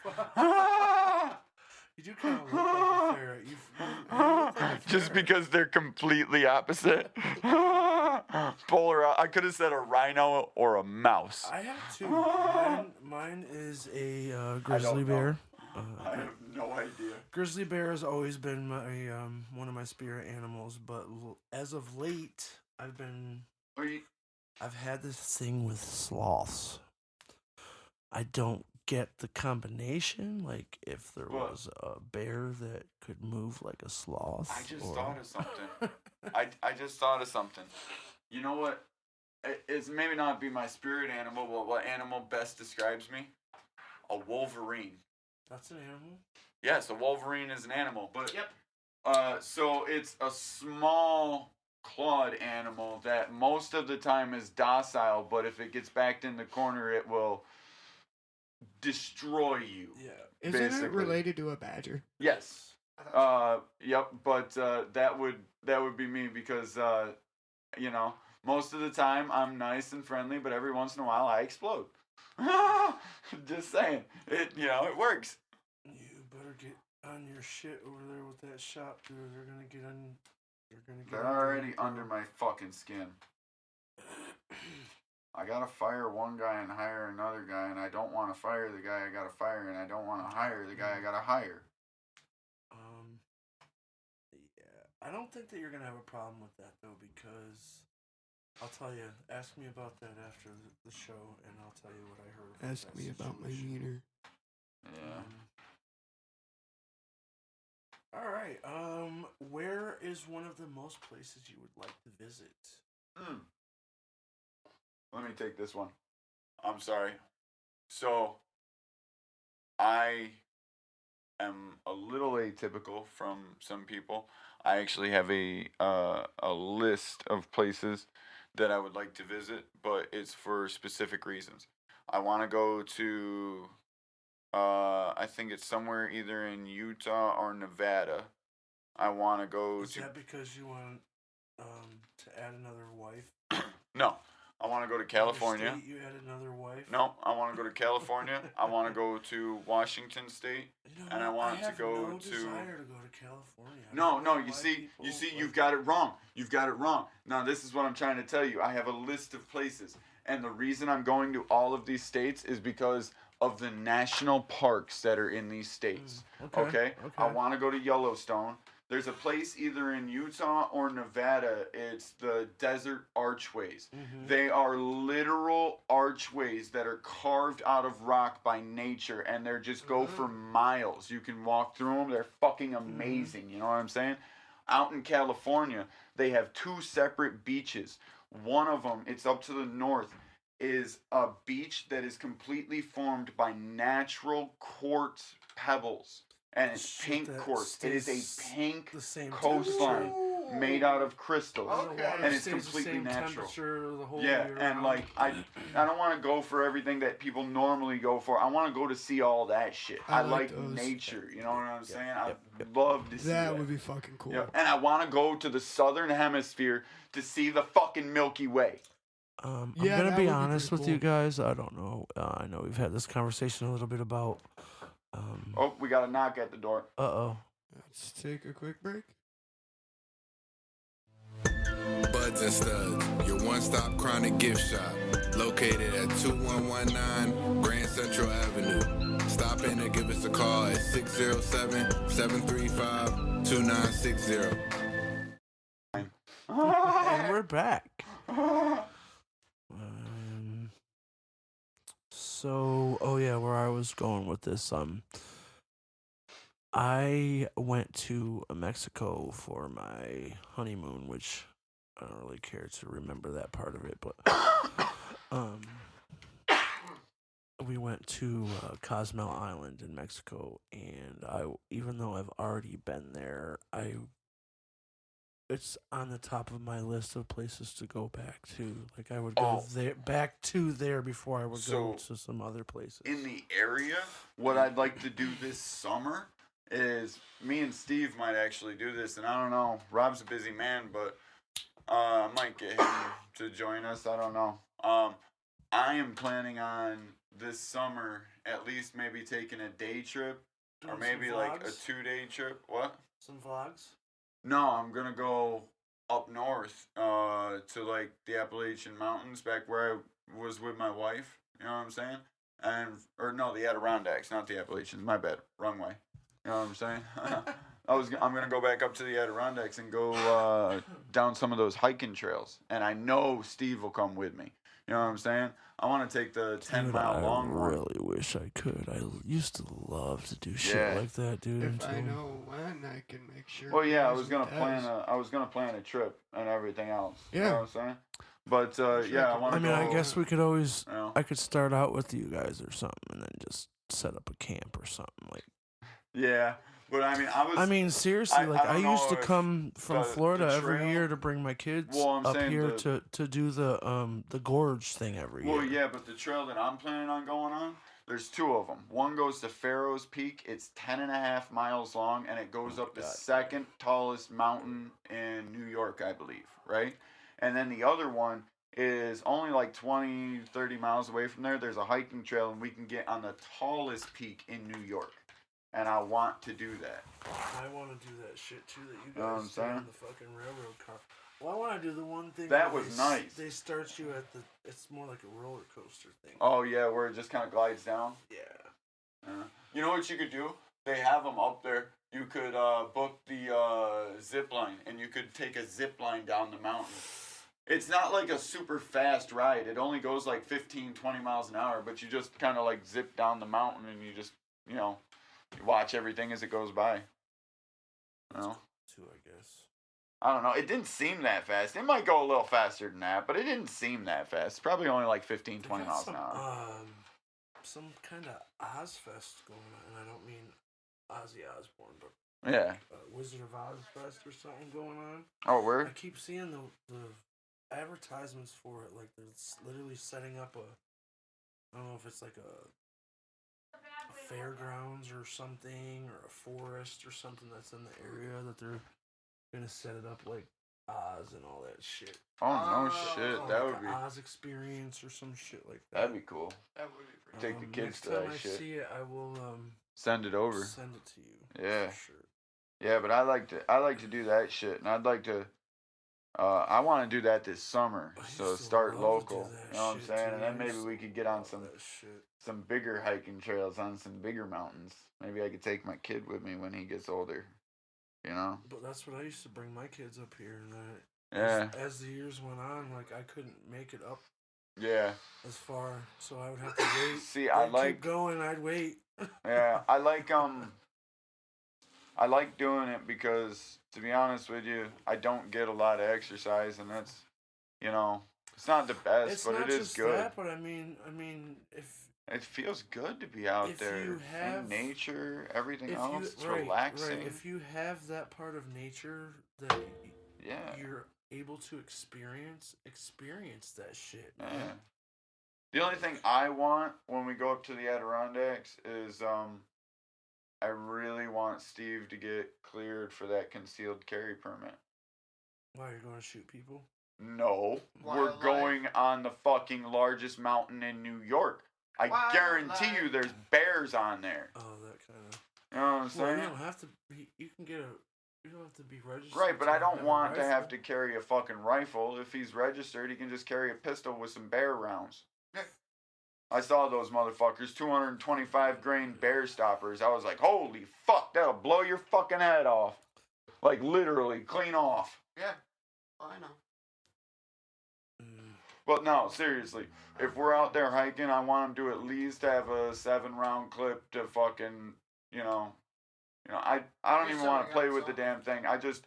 You do kind of look like a ferret. You look like a Just ferret. because they're completely opposite. Polar. I could have said a rhino or a mouse. I have two. Mine is a grizzly know. bear. I have no idea. Grizzly bear has always been my one of my spirit animals, but as of late, I've had this thing with sloths. I don't get the combination. Like if there What? was a bear that could move like a sloth. I just or- thought of something. I just thought of something. You know what? It's maybe not be my spirit animal, but what animal best describes me? A wolverine. That's an animal. Yes, a wolverine is an animal, but Yep. so it's a small clawed animal that most of the time is docile, but if it gets backed in the corner, it will destroy you. Yeah. Isn't it Basically. related to a badger? Yes. Yep. But that would be me because you know, most of the time I'm nice and friendly, but every once in a while I explode. Just saying, it works. You better get on your shit over there with that shop, dude. They're gonna get on. They're already under my fucking skin. I gotta fire one guy and hire another guy, and I don't want to fire the guy I gotta fire, and I don't want to hire the guy I gotta hire. Yeah, I don't think that you're gonna have a problem with that though, because I'll tell you. Ask me about that after the show, and I'll tell you what I heard. Ask that me about my situation. meter. Yeah. All right. Where is one of the most places you would like to visit? Let me take this one. I'm sorry. So, I am a little atypical from some people. I actually have a list of places that I would like to visit, but it's for specific reasons. I want to go to, I think it's somewhere either in Utah or Nevada. I want to go Is to. that because you want to add another wife? No, I want to go to California. State, you add another wife? No, I want to go to California. I want to go to Washington State. You know And I what? want to have go no to- desire to go to California. I No, don't no, know you why see, people, you've got it wrong. You've got it wrong. Now, this is what I'm trying to tell you. I have a list of places. And the reason I'm going to all of these states is because of the national parks that are in these states. Okay? I want to go to Yellowstone There's a place either in Utah or Nevada. It's the Desert Archways. They are literal archways that are carved out of rock by nature, and they're just go for miles. You can walk through them. They're fucking amazing. You know what I'm saying? Out in California, they have 2 separate beaches. One of them, it's up to the north, is a beach that is completely formed by natural quartz pebbles. And it's Shit, pink that quartz. It is a stays pink the same coastline temperature. made out of crystals. Okay. And it's Stays the completely same natural. temperature the whole Yeah, year and round. like I don't want to go for everything that people normally go for. I want to go to see all that shit. I I like like those. nature. You know what I'm saying? I yep. love to see that. That would be fucking cool. Yeah, and I want to go to the southern hemisphere to see the fucking Milky Way. I'm Yeah, gonna that be would be honest pretty with you cool. guys. I don't know. I know we've had this conversation a little bit about. Oh, we got a knock at the door. Oh. Let's take a quick break. Buds and Studs, your one-stop chronic gift shop, located at 2119 Grand Central Avenue. Stop in or give us a call at 607-735-2960. And we're back. Where I was going with this, I went to Mexico for my honeymoon, which I don't really care to remember that part of it, but we went to Cozumel Island in Mexico, and even though I've already been there, it's on the top of my list of places to go back to. Like I would go back to there before I would go to some other places. In the area, what I'd like to do this summer is me and Steve might actually do this, and I don't know. Rob's a busy man, but I might get him to join us. I don't know. I am planning on this summer at least maybe taking a day trip Doing or maybe some like a vlogs? 2-day trip. What? Some vlogs. No, I'm gonna go up north to like the Appalachian Mountains, back where I was with my wife. You know what I'm saying? The Adirondacks, not the Appalachians. My bad, wrong way. You know what I'm saying? I'm gonna go back up to the Adirondacks and go down some of those hiking trails, and I know Steve will come with me. You know what I'm saying? I want to take the 10-mile long I one. really wish I could. I used to love to do shit Yeah. like that, dude. If until- I know when, I can make sure. Well, yeah, I Chris was gonna does. plan a trip and everything else. You Yeah. know what I'm saying? But Sure, yeah, I want I to mean, go. I guess we could always. You know? I could start out with you guys or something, and then just set up a camp or something like. Yeah, but I mean, seriously, I don't used to know if come from the Florida every trail- year to bring my kids Well, I'm up saying here the- to do the gorge thing every year. Well, yeah, but the trail that I'm planning on going on, there's 2 of them. One goes to Pharaoh's Peak. It's 10.5 miles long, and it goes up the God. second tallest mountain in New York, I believe, right? And then the other one is only like 20, 30 miles away from there. There's a hiking trail, and we can get on the tallest peak in New York. And I want to do that. I want to do that shit too that you Know what I'm guys did in saying? the fucking railroad car. Well, I want to do the one thing That where was they nice. They start you at the. It's more like a roller coaster thing. Oh, yeah, where it just kind of glides down. Yeah. You know what you could do? They have them up there. You could book the zip line, and you could take a zip line down the mountain. It's not like a super fast ride. It only goes like 15, 20 miles an hour, but you just kind of like zip down the mountain, and you just, you watch everything as it goes by. You know? Too, I guess. I don't know. It didn't seem that fast. It might go a little faster than that, but it didn't seem that fast. It's probably only like 15, 20 They got miles an hour. Some kind of Ozfest going on, and I don't mean Ozzy Osbourne, but Yeah. Wizard of Oz Fest or something going on. Oh, I word? keep seeing the advertisements for it, like they're literally setting up I don't know if it's like a fairgrounds or something, or a forest or something that's in the area that they're gonna set it up like Oz and all that shit. Oh, no shit. Or That like would be... a Oz experience or some shit like that. That'd be cool. That would be pretty. Take the kids next to time that I shit. see it, I will Send it over. send it to you. Yeah. for sure. Yeah, but I like to do that shit, and I'd like to. I want to do that this summer, I so used to start love to do local. that You know what I'm shit, saying? too. And then I maybe used we to could get on love some that shit. bigger hiking trails on some bigger mountains. Maybe I could take my kid with me when he gets older. you know? But that's what I used to bring my kids up here, and Yeah, as the years went on, like I couldn't make it up yeah. as far, so I would have to wait. See, I They'd like, keep going. I'd wait. yeah, I like doing it because, to be honest with you, I don't get a lot of exercise, and that's, you know, it's not the best, It's but not it is just good. that, but I mean, if It feels good to be out If there you have- in nature, everything if else. you It's right, relaxing. right, if you have that part of nature that Yeah. you're able to experience that shit. Yeah. The only thing I want when we go up to the Adirondacks is I really want Steve to get cleared for that concealed carry permit. Why, you're going to shoot people? No, we're Wildlife. going on the fucking largest mountain in New York. I guarantee you Wildlife. there's bears on there. Oh, that kind of. You know what I'm Well, saying? you don't have to. You can get a. You don't have to be registered. Right, but I don't have a want to rifle. have to carry a fucking rifle. If he's registered, he can just carry a pistol with some bear rounds. Yeah. I saw those motherfuckers, 225 grain bear stoppers. I was like, holy fuck, that'll blow your fucking head off. Like, literally, clean off. Yeah. Well, I know. But no, seriously, if we're out there hiking, I want him to at least have a 7-round clip to fucking, I don't even want to play with the damn thing. I just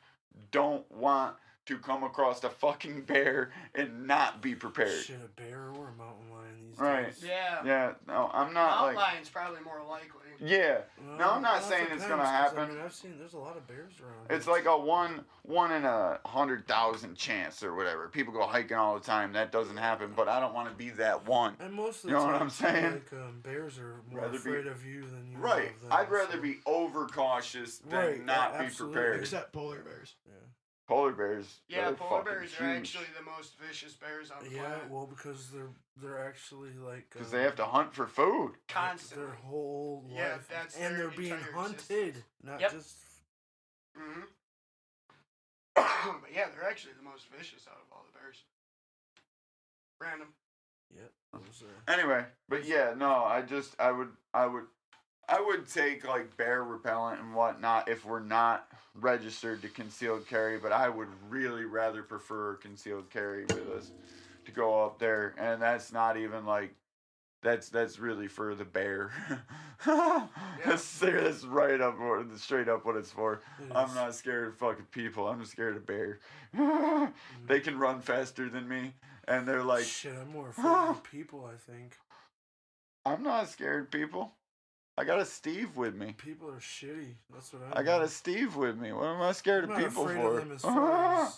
don't want to come across a fucking bear and not be prepared. Shit, a bear or a mountain lion these Right. days. Yeah. Yeah, no, I'm not Mountain like, lion's probably more likely. yeah. No, I'm not that saying it's gonna depends, 'cause, happen. I mean, I've seen there's a lot of bears around. It's like a one in 100,000 chance or whatever. People go hiking all the time. That doesn't happen, but I don't want to be that one. And most of the You know time, what I'm saying? Like, bears are more Rather be- afraid of you than you Right. of them. I'd rather so- be overcautious than Right, yeah, not be absolutely. prepared. Except polar bears. Yeah. Polar bears. Yeah, they're polar fucking bears are huge. actually the most vicious bears on the Yeah, planet. well, because they're actually like. Because they have to hunt for food. Constantly. Their whole Yeah, life, that's and their they're being entire hunted, not Yep. just. Mm-hmm. But yeah, they're actually the most vicious out of all the bears. Random. Yep. Those are, Anyway, but yeah, no, I would take like bear repellent and whatnot if we're not registered to concealed carry, but I would really rather prefer concealed carry with us to go up there, and that's not even like that's really for the bear. That's right up straight up what it's for. it I'm is. not scared of fucking people. I'm just scared of bear. They can run faster than me, and they're like, Shit, I'm more afraid of people. I think I'm not scared of people. I got a Steve with me. people are shitty. That's what I got a Steve with me. What am I scared I'm of not people afraid for? of them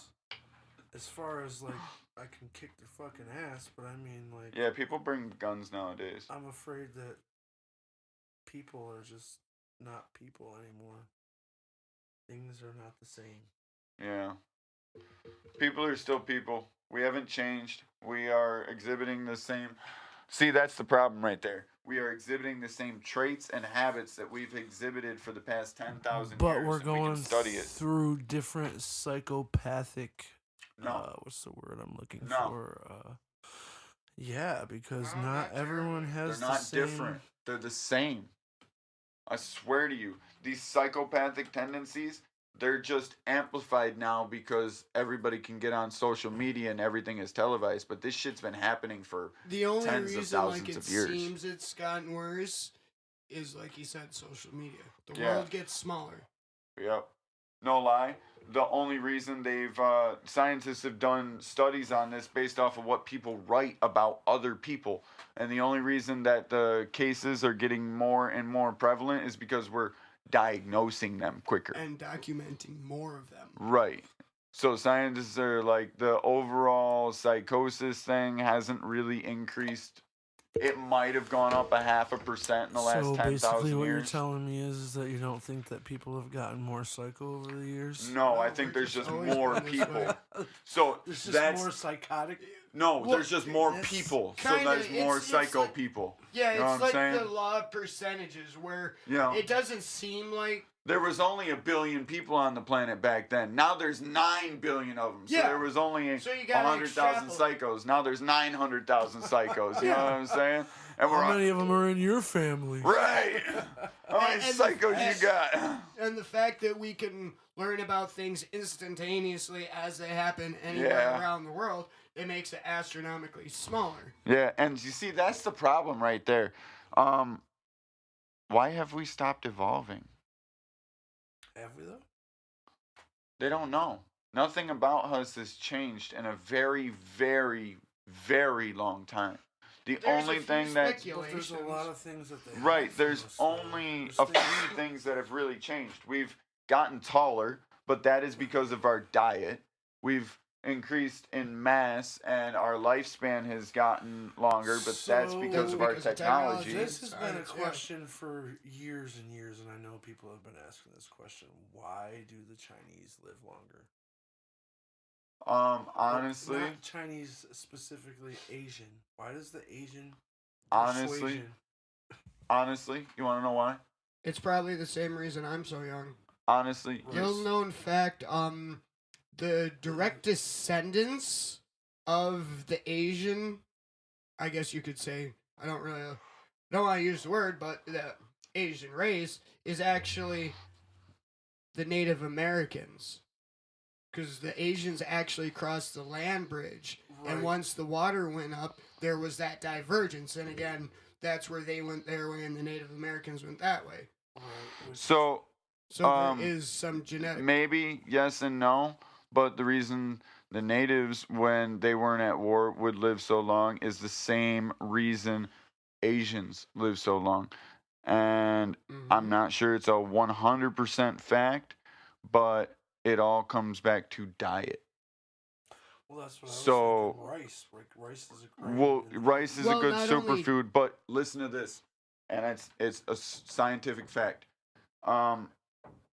as far as like I can kick their fucking ass, but I mean like Yeah, people bring guns nowadays. I'm afraid that people are just not people anymore. Things are not the same. Yeah. People are still people. We haven't changed. We are exhibiting the same. See, that's the problem right there. We are exhibiting the same traits and habits that we've exhibited for the past 10,000 But years. we're and we going can study it. through different psychopathic. No. What's the word I'm looking No. for? Yeah, because Well, not not everyone terribly. has They're the not same. different. They're the same. I swear to you, these psychopathic tendencies, they're just amplified now because everybody can get on social media and everything is televised. But this shit's been happening for The only tens of reason thousands like it of years. seems it's gotten worse is like you said, social media. The Yeah. world gets smaller. Yep. No lie. The only reason scientists have done studies on this based off of what people write about other people. And the only reason that the cases are getting more and more prevalent is because we're diagnosing them quicker. And documenting more of them. Right. So scientists are like, the overall psychosis thing hasn't really increased. It might have gone up 0.5% in the last So 10,000 basically, what you're years. telling me is that you don't think that people have gotten more psycho over the years. No, I No, think we're there's just just always more been this people. way. So There's just that's more psychotic. no, Well, there's just more it's people. So kinda- there's more it's psycho like- people. Yeah, You know it's what I'm like the saying? law of percentages where Yeah. it doesn't seem like There was only 1 billion people on the planet back then. Now there's 9 billion of them. So Yeah. there was only So you gotta 100,000 extrapolate. psychos. Now there's 900,000 psychos. You know what I'm saying? And we're How many of them are in your family? right. How many And- psychos you got? And the fact that we can learn about things instantaneously as they happen anywhere Yeah. around the world, it makes it astronomically smaller. Yeah, and you see, that's the problem right there. Why have we stopped evolving? Have we though? They don't know. Nothing about us has changed in a very, very, very long time. The There's only a few thing that But there's a lot of things that they right, hide from there's us, though. only There's a things- few things that have really changed. We've gotten taller, but that is because of our diet. We've increased in mass, and our lifespan has gotten longer, but that's So- because That's of our because of technology. technology. This has been a Science, yeah. question for years and years, and I know people have been asking this question. Why do the Chinese live longer? Honestly, Not Chinese specifically, Asian. Why does the Asian honestly, persuasion- honestly, you want to know why? It's probably the same reason I'm so young. Honestly, Little known fact, the direct descendants of the Asian, I guess you could say, I don't want to use the word, but the Asian race is actually the Native Americans. Because the Asians actually crossed the land bridge. Right. And once the water went up, there was that divergence. And again, that's where they went their way and the Native Americans went that way. Right, which- so So Um, there is some genetic. maybe yes and no, but the reason the natives, when they weren't at war, would live so long is the same reason Asians live so long. And I'm not sure it's a 100% fact, but it all comes back to diet. well, that's what I was so- thinking. Rice. Like, rice is a grain. Well, and- rice is Well, a good not only- superfood, but listen to this, and it's a scientific fact.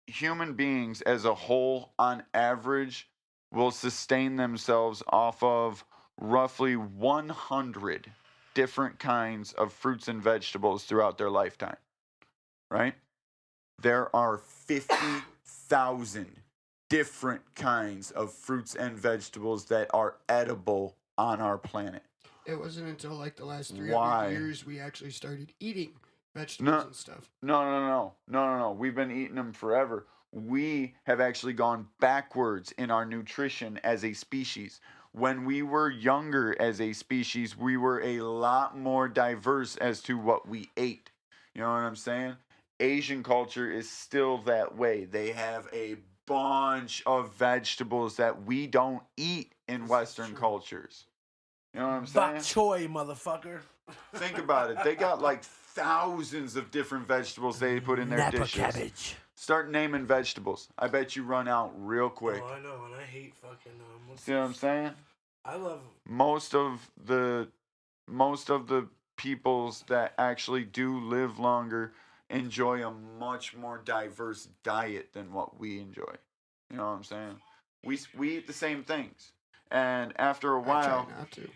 Human beings as a whole, on average, will sustain themselves off of roughly 100 different kinds of fruits and vegetables throughout their lifetime. Right? There are 50,000 different kinds of fruits and vegetables that are edible on our planet. It wasn't until like the last 300 Why? years we actually started eating vegetables and stuff. No. We've been eating them forever. We have actually gone backwards in our nutrition as a species. When we were younger as a species, we were a lot more diverse as to what we ate. You know what I'm saying? Asian culture is still that way. They have a bunch of vegetables that we don't eat in This is Western true. cultures. You know what I'm saying? Bok choy, motherfucker. Think about it. They got like thousands of different vegetables they put in their Napa dishes. cabbage. Start naming vegetables. I bet you run out real quick. Oh, I know, and I hate fucking. What's See what I'm this? saying? I love. Most of the peoples that actually do live longer enjoy a much more diverse diet than what we enjoy. You know what I'm saying? We eat the same things, and after a I while, try not to.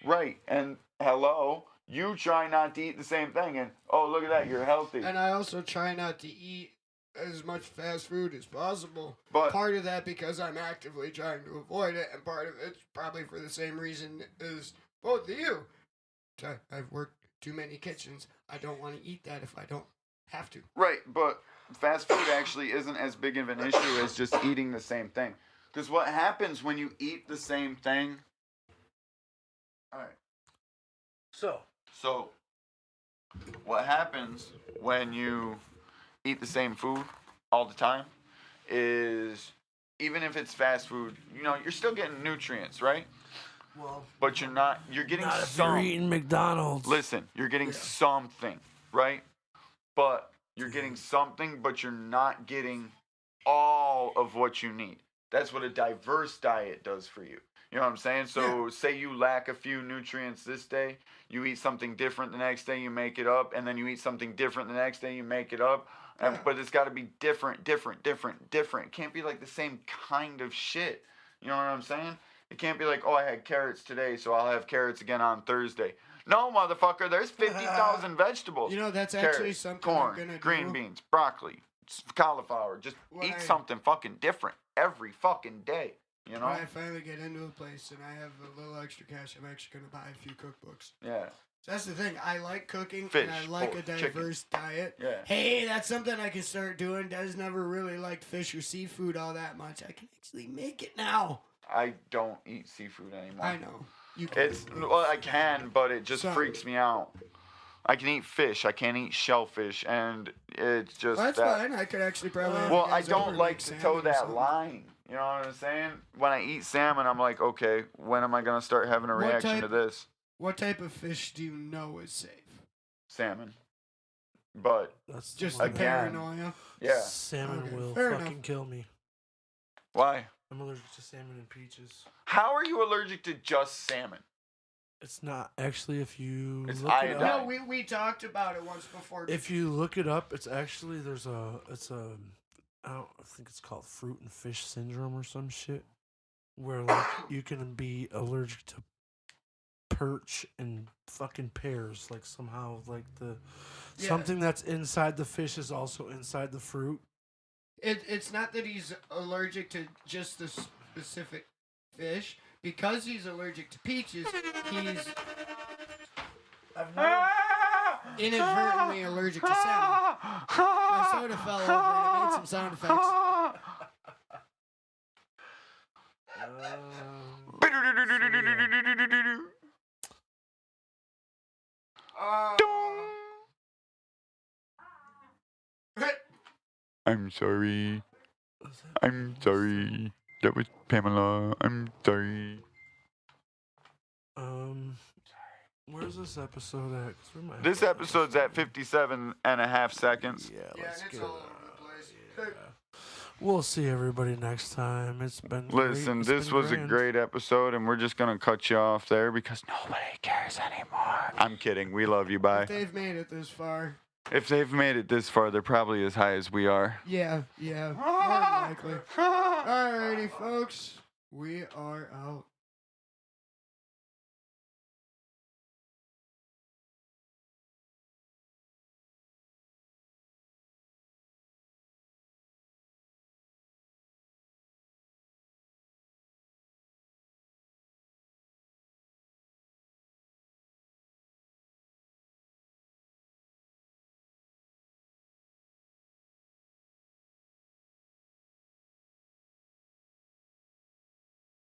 right? And hello, you try not to eat the same thing, and oh, look at that, you're healthy. And I also try not to eat as much fast food as possible. But Part of that because I'm actively trying to avoid it, and part of it's probably for the same reason as both of you. I've worked too many kitchens. I don't want to eat that if I don't have to. right, but fast food actually isn't as big of an issue as just eating the same thing. Because what happens when you eat the same thing? All right. So, what happens when you eat the same food all the time is, even if it's fast food, you know, you're still getting nutrients, right? Well, But you're getting not if some. you're eating McDonald's. Listen, you're getting something, right? But you're getting something, but you're not getting all of what you need. That's what a diverse diet does for you. You know what I'm saying? So say you lack a few nutrients this day, you eat something different the next day, you make it up, and then you eat something different the next day, you make it up. But it's got to be different. It can't be like the same kind of shit. You know what I'm saying? It can't be like, oh, I had carrots today, so I'll have carrots again on Thursday. No, motherfucker, there's 50,000 vegetables. You know, that's actually Carrots, something corn, I'm gonna green do. beans, broccoli, cauliflower. Just When eat I- something fucking different every fucking day. You know? When I finally get into a place and I have a little extra cash, I'm actually going to buy a few cookbooks. Yeah. So that's the thing. I like cooking Fish, and I like pork, a chicken. diverse diet. Yeah. Hey, that's something I can start doing. Des never really liked fish or seafood all that much. I can actually make it now. I don't eat seafood anymore. I know. You can. It's well, I can, but it just Sorry. freaks me out. I can eat fish. I can't eat shellfish, and it's just Well, that's that. fine. I could actually probably. have Well, you I guys over don't and like make to salmon toe or that something. line. You know what I'm saying? When I eat salmon, I'm like, okay, when am I gonna start having a What reaction type- to this? What type of fish do you know is safe? Salmon. But That's Just one the that- paranoia. yeah, Salmon Okay, will fair fucking enough. kill me. why? I'm allergic to salmon and peaches. How are you allergic to just salmon? It's not actually if you It's look it iodine. up. No, we talked about it once before. If you look it up, it's actually I think it's called fruit and fish syndrome or some shit, where like you can be allergic to perch and fucking pears, like somehow like the Yeah. something that's inside the fish is also inside the fruit. It's not that he's allergic to just the specific fish. Because he's allergic to peaches, he's inadvertently allergic to salmon. My soda fell over and it made some sound effects. I'm sorry. I'm sorry. That was Pamela. I'm sorry. Where's this episode at? 'Cause we might have This to- episode's at 57.5 seconds. Yeah, Yeah, let's and it's get all it over the place. We'll see everybody next time. It's been great. Listen, It's this been was a grand. great episode, and we're just going to cut you off there because nobody cares anymore. I'm kidding. We love you. Bye. If they've made it this far. If they've made it this far, they're probably as high as we are. Yeah, more than likely. Alrighty, folks. We are out.